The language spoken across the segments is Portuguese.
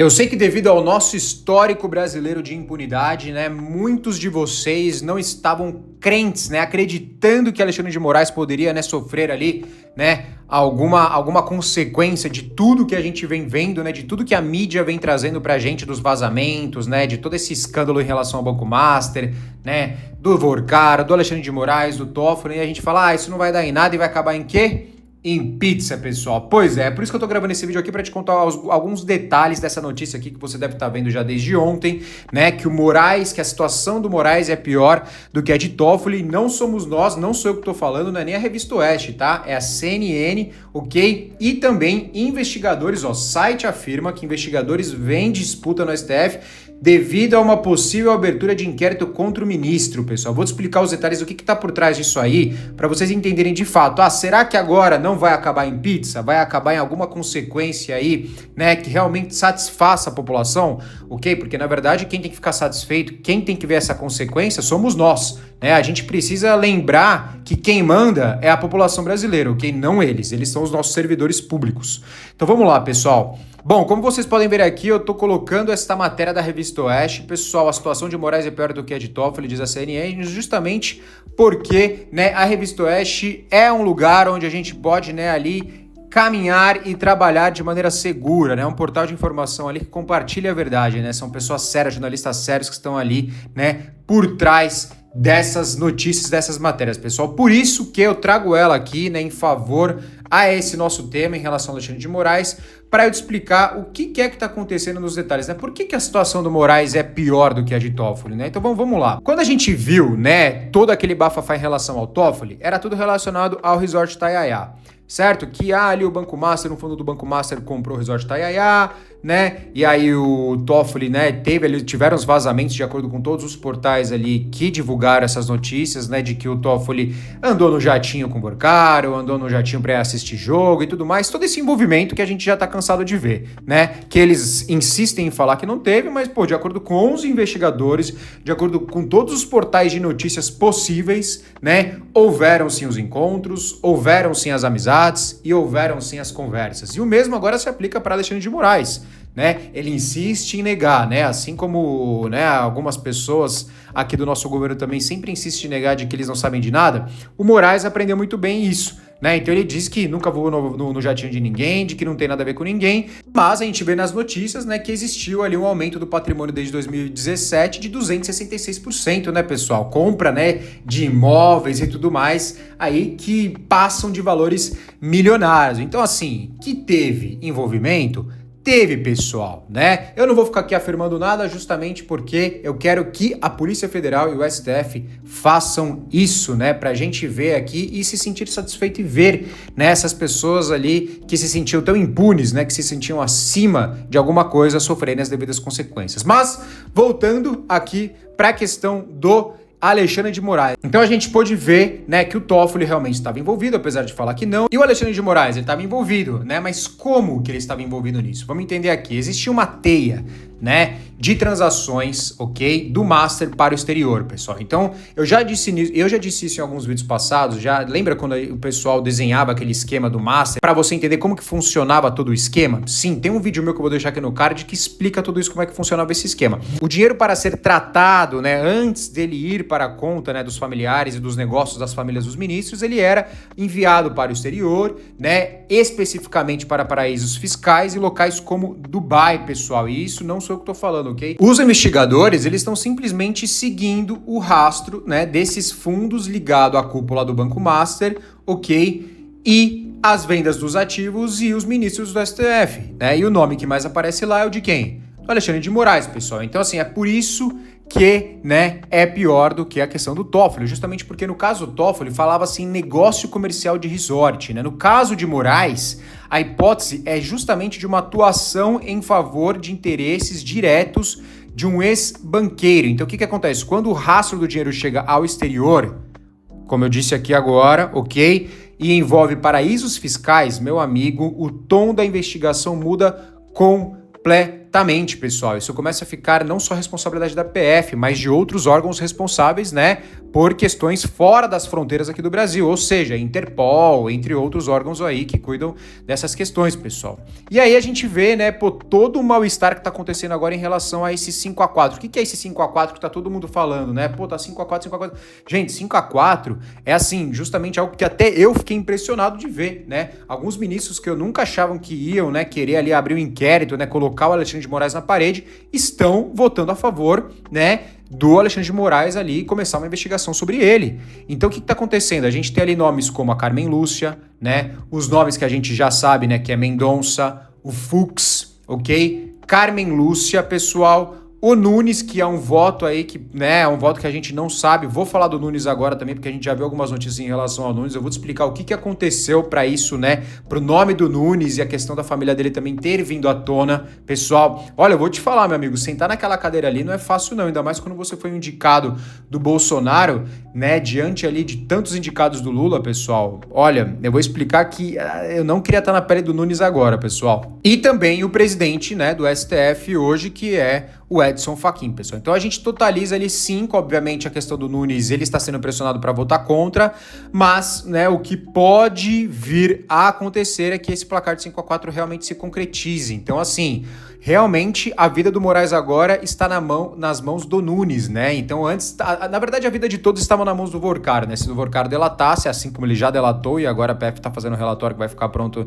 Eu sei que devido ao nosso histórico brasileiro de impunidade, né, muitos de vocês não estavam crentes, né, acreditando que Alexandre de Moraes poderia, né, sofrer ali, né, alguma consequência de tudo que a gente vem vendo, né, de tudo que a mídia vem trazendo pra gente dos vazamentos, né, de todo esse escândalo em relação ao Banco Master, né, do Vorcar, do Alexandre de Moraes, do Toffoli, e a gente fala, isso não vai dar em nada e vai acabar em quê? Em pizza, pessoal. Pois é, por isso que eu tô gravando esse vídeo aqui para te contar alguns detalhes dessa notícia aqui que você deve estar vendo já desde ontem, né? Que a situação do Moraes é pior do que a de Toffoli. Não somos nós, não sou eu que tô falando, não é nem a Revista Oeste, tá? É a CNN, ok? E também investigadores, ó, site afirma que investigadores vêm disputa no STF devido a uma possível abertura de inquérito contra o ministro, pessoal. Vou te explicar os detalhes do que tá por trás disso aí, para vocês entenderem de fato. Será que agora não vai acabar em pizza? Vai acabar em alguma consequência aí, né, que realmente satisfaça a população? Ok? Porque, na verdade, quem tem que ficar satisfeito, quem tem que ver essa consequência somos nós, né? A gente precisa lembrar que quem manda é a população brasileira, ok? Não eles. Eles são os nossos servidores públicos. Então, vamos lá, pessoal. Bom, como vocês podem ver aqui, eu tô colocando esta matéria da Revista Oeste. Pessoal, a situação de Moraes é pior do que a de Toffoli, diz a CNN, justamente porque, né, a Revista Oeste é um lugar onde a gente pode, né, ali caminhar e trabalhar de maneira segura, né? Um portal de informação ali que compartilha a verdade, né? São pessoas sérias, jornalistas sérios que estão ali, né, por trás dessas notícias, dessas matérias, pessoal. Por isso que eu trago ela aqui, né, em favor a esse nosso tema em relação ao Alexandre de Moraes, para eu te explicar o que é que está acontecendo nos detalhes, né? Por que a situação do Moraes é pior do que a de Toffoli, né? Então vamos lá. Quando a gente viu, né, todo aquele bafafá em relação ao Toffoli, era tudo relacionado ao Resort Taiaiá, certo? Que ali o Banco Master, no fundo do Banco Master comprou o Resort Taiaiá, né? E aí o Toffoli, né, tiveram os vazamentos de acordo com todos os portais ali que divulgaram essas notícias, né, de que o Toffoli andou no jatinho com o Borcaro, andou no jatinho para assistir jogo e tudo mais, todo esse envolvimento que a gente já tá cansado de ver, né? Que eles insistem em falar que não teve, mas pô, de acordo com os investigadores, de acordo com todos os portais de notícias possíveis, né, houveram sim os encontros, houveram sim as amizades e houveram sim as conversas. E o mesmo agora se aplica para Alexandre de Moraes, né? Ele insiste em negar, né? Assim como, né, algumas pessoas aqui do nosso governo também sempre insistem em negar de que eles não sabem de nada. O Moraes aprendeu muito bem isso, né? Então ele diz que nunca voou no jatinho de ninguém, de que não tem nada a ver com ninguém, mas a gente vê nas notícias, né, que existiu ali um aumento do patrimônio desde 2017 de 266%, né, pessoal? Compra, né, de imóveis e tudo mais aí que passam de valores milionários. Então, assim, que teve envolvimento, teve, pessoal, né? Eu não vou ficar aqui afirmando nada justamente porque eu quero que a Polícia Federal e o STF façam isso, né? Pra gente ver aqui e se sentir satisfeito e ver, né, essas pessoas ali que se sentiam tão impunes, né? Que se sentiam acima de alguma coisa sofrerem as devidas consequências. Mas, voltando aqui pra questão do Alexandre de Moraes. Então a gente pôde ver, né, que o Toffoli realmente estava envolvido, apesar de falar que não. E o Alexandre de Moraes, ele estava envolvido, né? Mas como que ele estava envolvido nisso? Vamos entender aqui. Existia uma teia, né, de transações, ok, do Master para o exterior, pessoal. Então, eu já disse isso em alguns vídeos passados, já lembra quando o pessoal desenhava aquele esquema do Master, para você entender como que funcionava todo o esquema? Sim, tem um vídeo meu que eu vou deixar aqui no card que explica tudo isso, como é que funcionava esse esquema. O dinheiro para ser tratado, né, antes dele ir para a conta, né, dos familiares e dos negócios das famílias dos ministros, ele era enviado para o exterior, né, especificamente para paraísos fiscais e locais como Dubai, pessoal. E isso não sou eu que tô falando, ok? Os investigadores, eles estão simplesmente seguindo o rastro, né, desses fundos ligados à cúpula do Banco Master, ok? E as vendas dos ativos e os ministros do STF, né? E o nome que mais aparece lá é o de quem? Do Alexandre de Moraes, pessoal. Então, assim, é por isso que, né, é pior do que a questão do Toffoli, justamente porque no caso do Toffoli falava-se em negócio comercial de resort, né? No caso de Moraes, a hipótese é justamente de uma atuação em favor de interesses diretos de um ex-banqueiro. Então o que acontece? Quando o rastro do dinheiro chega ao exterior, como eu disse aqui agora, ok? E envolve paraísos fiscais, meu amigo, o tom da investigação muda completamente. diretamente, pessoal. Isso começa a ficar não só responsabilidade da PF, mas de outros órgãos responsáveis, né, por questões fora das fronteiras aqui do Brasil, ou seja, Interpol, entre outros órgãos aí que cuidam dessas questões, pessoal. E aí a gente vê, né, todo o mal-estar que tá acontecendo agora em relação a esse 5-4. O que é esse 5-4 que tá todo mundo falando, né? Tá 5-4, 5-4. Gente, 5-4 é assim, justamente algo que até eu fiquei impressionado de ver, né? Alguns ministros que eu nunca achavam que iam, né, querer ali abrir um inquérito, né, colocar o Alexandre de Moraes na parede, estão votando a favor, né, do Alexandre de Moraes ali começar uma investigação sobre ele. Então o que está acontecendo? A gente tem ali nomes como a Carmen Lúcia, né? Os nomes que a gente já sabe, né? Que é Mendonça, o Fux, ok? Carmen Lúcia, pessoal. O Nunes, que é um voto aí que, né, é um voto que a gente não sabe. Vou falar do Nunes agora também, porque a gente já viu algumas notícias em relação ao Nunes. Eu vou te explicar o que aconteceu para isso, né, pro nome do Nunes e a questão da família dele também ter vindo à tona. Pessoal, olha, eu vou te falar, meu amigo, sentar naquela cadeira ali não é fácil não, ainda mais quando você foi um indicado do Bolsonaro, né, diante ali de tantos indicados do Lula, pessoal. Olha, eu vou explicar que eu não queria estar na pele do Nunes agora, pessoal. E também o presidente, né, do STF hoje, que é o Edson Fachin, pessoal. Então a gente totaliza ali 5, obviamente a questão do Nunes, ele está sendo pressionado para votar contra, mas, né, o que pode vir a acontecer é que esse placar de 5-4 realmente se concretize. Então, assim, realmente a vida do Moraes agora está nas mãos do Nunes, né? Então antes, na verdade a vida de todos estava nas mãos do Vorcar, né? Se o Vorcar delatasse, assim como ele já delatou, e agora a PF está fazendo um relatório que vai ficar pronto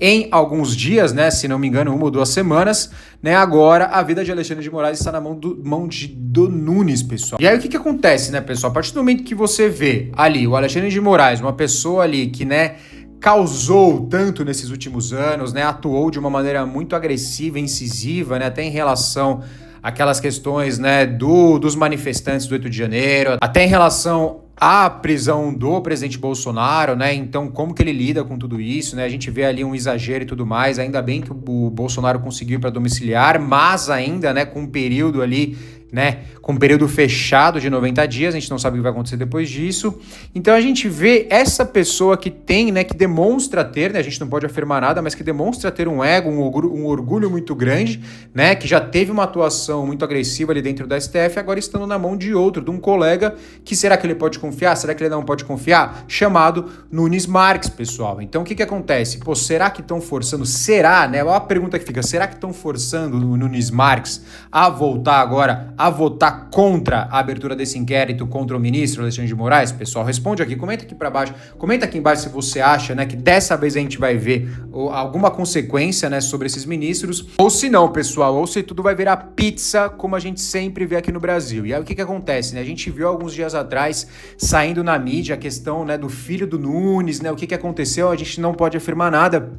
em alguns dias, né? Se não me engano, 1 ou 2 semanas, né? Agora a vida de Alexandre de Moraes está na mão do Nunes, pessoal. E aí o que acontece, né, pessoal? A partir do momento que você vê ali o Alexandre de Moraes, uma pessoa ali que, né, causou tanto nesses últimos anos, né, atuou de uma maneira muito agressiva e incisiva, né, até em relação àquelas questões, né, dos manifestantes do 8 de janeiro, até em relação à prisão do presidente Bolsonaro, né, então como que ele lida com tudo isso, né, a gente vê ali um exagero e tudo mais, ainda bem que o Bolsonaro conseguiu ir para domiciliar, mas ainda, né, com um período ali, né, com um período fechado de 90 dias, a gente não sabe o que vai acontecer depois disso. Então a gente vê essa pessoa que tem, né, que demonstra ter, né, a gente não pode afirmar nada, mas que demonstra ter um ego, um orgulho muito grande, né, que já teve uma atuação muito agressiva ali dentro da STF, agora estando na mão de outro, de um colega, que será que ele pode confiar? Será que ele não pode confiar? Chamado Nunes Marques, pessoal. Então o que acontece? Pô, será que estão forçando? Será, né? Olha a pergunta que fica, será que estão forçando o Nunes Marques a voltar agora, a votar contra a abertura desse inquérito contra o ministro Alexandre de Moraes? Pessoal, responde aqui, comenta aqui para baixo, comenta aqui embaixo se você acha, né, que dessa vez a gente vai ver alguma consequência, né, sobre esses ministros, ou se não, pessoal, ou se tudo vai virar pizza, como a gente sempre vê aqui no Brasil. E aí o que acontece, né? A gente viu alguns dias atrás, saindo na mídia, a questão, né, do filho do Nunes, né, o que aconteceu, a gente não pode afirmar nada,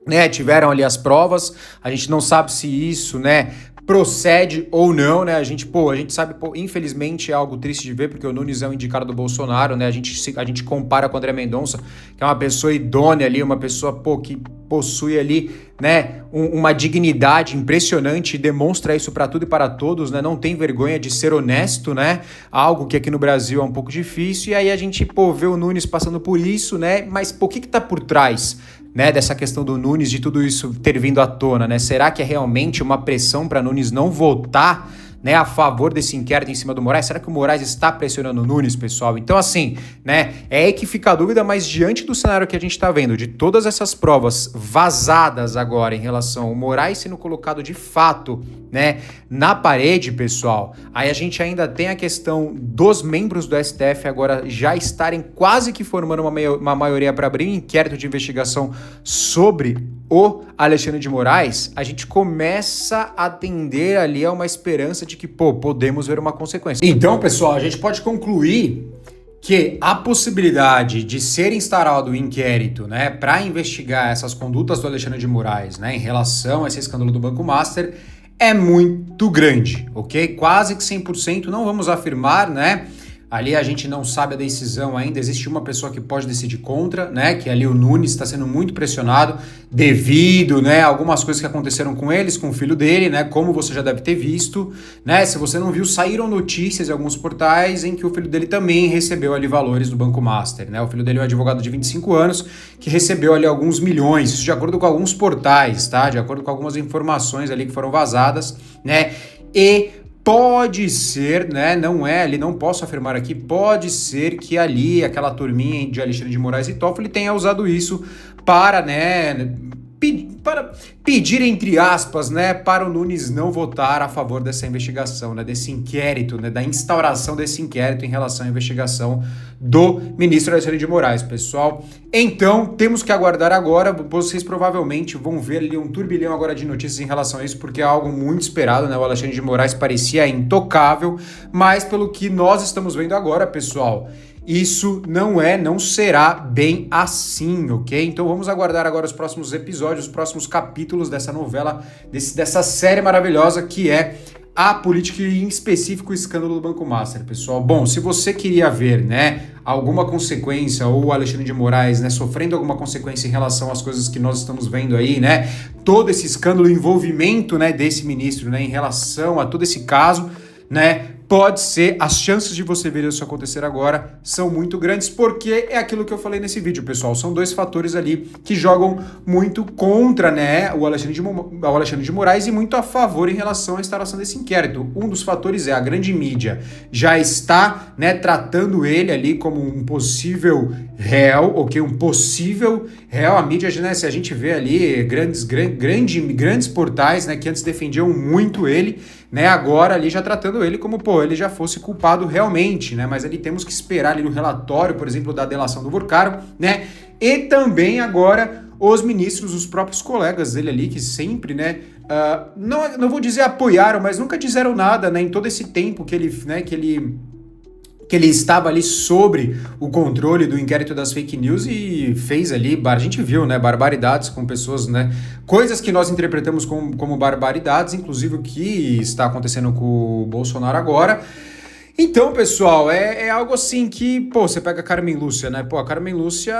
né, tiveram ali as provas, a gente não sabe se isso, né, procede ou não, né? A gente sabe, infelizmente é algo triste de ver, porque o Nunes é um indicado do Bolsonaro, né? A gente compara com o André Mendonça, que é uma pessoa idônea ali, uma pessoa, que possui ali, né, uma dignidade impressionante e demonstra isso para tudo e para todos, né? Não tem vergonha de ser honesto, né? Algo que aqui no Brasil é um pouco difícil, e aí a gente, vê o Nunes passando por isso, né? Mas, o que tá por trás, né, dessa questão do Nunes, de tudo isso ter vindo à tona, né? Será que é realmente uma pressão para Nunes não votar, né, a favor desse inquérito em cima do Moraes? Será que o Moraes está pressionando o Nunes, pessoal? Então, assim, né, é aí que fica a dúvida, mas diante do cenário que a gente está vendo, de todas essas provas vazadas agora em relação ao Moraes sendo colocado de fato, né, na parede, pessoal, aí a gente ainda tem a questão dos membros do STF agora já estarem quase que formando uma maioria para abrir um inquérito de investigação sobre o Alexandre de Moraes, a gente começa a tender ali a uma esperança de que, podemos ver uma consequência. Então, pessoal, a gente pode concluir que a possibilidade de ser instaurado um inquérito, né, para investigar essas condutas do Alexandre de Moraes, né, em relação a esse escândalo do Banco Master, é muito grande, ok? Quase que 100%, não vamos afirmar, né, Ali a gente não sabe a decisão ainda, existe uma pessoa que pode decidir contra, né, que ali o Nunes está sendo muito pressionado devido, né, a algumas coisas que aconteceram com eles, com o filho dele, né, como você já deve ter visto, né, se você não viu, saíram notícias em alguns portais em que o filho dele também recebeu ali valores do Banco Master, né, o filho dele é um advogado de 25 anos que recebeu ali alguns milhões, isso de acordo com alguns portais, tá, de acordo com algumas informações ali que foram vazadas, né, e pode ser, né, não é, ali não posso afirmar aqui, pode ser que ali aquela turminha de Alexandre de Moraes e Toffoli tenha usado isso para, né, para pedir, entre aspas, né, para o Nunes não votar a favor dessa investigação, né, desse inquérito, né, da instauração desse inquérito em relação à investigação do ministro Alexandre de Moraes, pessoal. Então, temos que aguardar agora, vocês provavelmente vão ver ali um turbilhão agora de notícias em relação a isso, porque é algo muito esperado, né, o Alexandre de Moraes parecia intocável, mas pelo que nós estamos vendo agora, pessoal, isso não será bem assim, ok? Então vamos aguardar agora os próximos episódios, os próximos capítulos dessa novela, dessa série maravilhosa que é a política e em específico o escândalo do Banco Master, pessoal. Bom, se você queria ver, né, alguma consequência ou o Alexandre de Moraes, né, sofrendo alguma consequência em relação às coisas que nós estamos vendo aí, né, todo esse escândalo, o envolvimento, né, desse ministro, né, em relação a todo esse caso, né, pode ser, as chances de você ver isso acontecer agora são muito grandes, porque é aquilo que eu falei nesse vídeo, pessoal, são dois fatores ali que jogam muito contra, né, o Alexandre de Moraes e muito a favor em relação à instalação desse inquérito. Um dos fatores é a grande mídia já está, né, tratando ele ali como um possível réu, ok, um possível réu, a mídia, né, se a gente vê ali grandes portais, né, que antes defendiam muito ele, né, agora ali já tratando ele como, pô, ele já fosse culpado realmente, né, mas ali temos que esperar ali no relatório, por exemplo, da delação do Vorcaro, né, e também agora os ministros, os próprios colegas dele ali, que sempre, né, não vou dizer apoiaram, mas nunca disseram nada, né, em todo esse tempo que ele, né, que ele estava ali sobre o controle do inquérito das fake news e fez ali, a gente viu, né, barbaridades com pessoas, né, coisas que nós interpretamos como barbaridades, inclusive o que está acontecendo com o Bolsonaro agora. Então, pessoal, é algo assim que, pô, você pega a Carmen Lúcia, né? Pô, a Carmen Lúcia,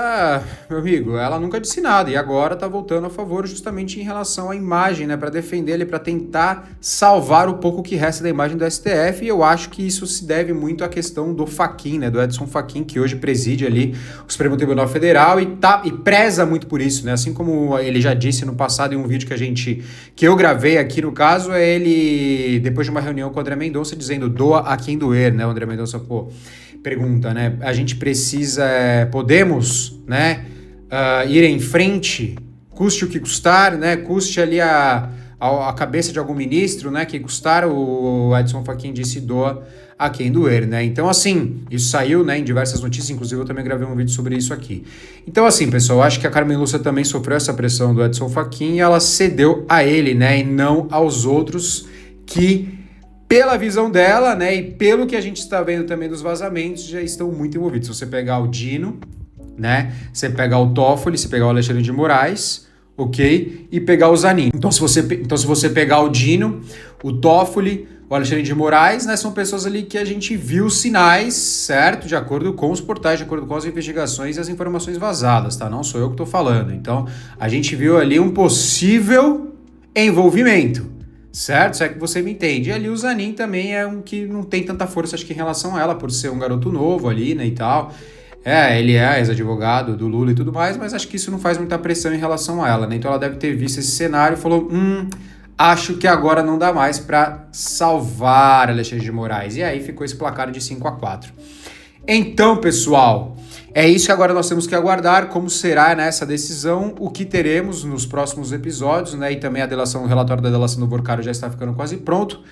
meu amigo, ela nunca disse nada e agora tá voltando a favor justamente em relação à imagem, né? Pra defender ele, pra tentar salvar o pouco que resta da imagem do STF, e eu acho que isso se deve muito à questão do Fachin, né? Do Edson Fachin, que hoje preside ali o Supremo Tribunal Federal e preza muito por isso, né? Assim como ele já disse no passado em um vídeo que eu gravei aqui no caso, é ele, depois de uma reunião com o André Mendonça, dizendo doa a quem doer, né? O André Mendonça, pô, pergunta, né? A gente precisa, podemos, né, ir em frente, custe o que custar, né? Custe ali a cabeça de algum ministro, né? Que custar, o Edson Fachin disse doa a quem doer, né? Então, assim, isso saiu, né, em diversas notícias, inclusive eu também gravei um vídeo sobre isso aqui. Então, assim, pessoal, eu acho que a Carmen Lúcia também sofreu essa pressão do Edson Fachin e ela cedeu a ele, né, e não aos outros que, pela visão dela, né, e pelo que a gente está vendo também dos vazamentos, já estão muito envolvidos. Se você pegar o Dino, né, você pegar o Toffoli, você pegar o Alexandre de Moraes, ok? E pegar o Zanin. Então, se você pegar o Dino, o Toffoli, o Alexandre de Moraes, né, são pessoas ali que a gente viu sinais, certo? De acordo com os portais, de acordo com as investigações e as informações vazadas, tá? Não sou eu que tô falando. Então, a gente viu ali um possível envolvimento, certo? Se é que você me entende. E ali o Zanin também é um que não tem tanta força, acho que em relação a ela, por ser um garoto novo ali, né, e tal. Ele é ex-advogado do Lula e tudo mais, mas acho que isso não faz muita pressão em relação a ela, né? Então ela deve ter visto esse cenário e falou, acho que agora não dá mais para salvar Alexandre de Moraes. E aí ficou esse placar de 5-4. Então, pessoal, é isso que agora nós temos que aguardar, como será nessa decisão, o que teremos nos próximos episódios, né? E também o relatório da delação do Vorcaro já está ficando quase pronto.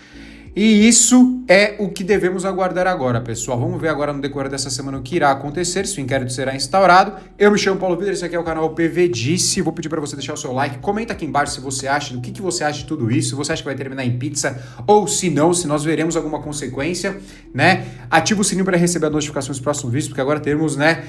E isso é o que devemos aguardar agora, pessoal. Vamos ver agora no decorrer dessa semana o que irá acontecer, se o inquérito será instaurado. Eu me chamo Paulo Vitor, esse aqui é o canal PV Disse. Vou pedir para você deixar o seu like, comenta aqui embaixo se você acha, do que você acha de tudo isso, se você acha que vai terminar em pizza ou se não, se nós veremos alguma consequência, né? Ativa o sininho para receber as notificações dos próximos vídeos, porque agora temos, né?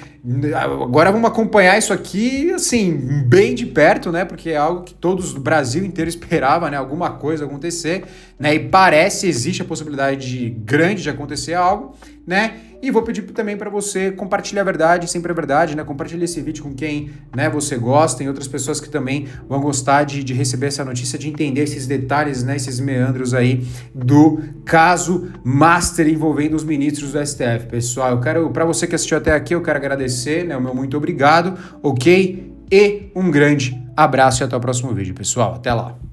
Agora vamos acompanhar isso aqui, assim, bem de perto, né? Porque é algo que todos do Brasil inteiro esperava, né? Alguma coisa acontecer, né? E parece existe a possibilidade grande de acontecer algo, né? E vou pedir também para você compartilhar a verdade, sempre a verdade, né? Compartilhe esse vídeo com quem, né, você gosta, tem outras pessoas que também vão gostar de receber essa notícia, de entender esses detalhes, né, esses meandros aí do caso Master envolvendo os ministros do STF. Pessoal, para você que assistiu até aqui, eu quero agradecer, né, o meu muito obrigado, ok? E um grande abraço e até o próximo vídeo, pessoal. Até lá.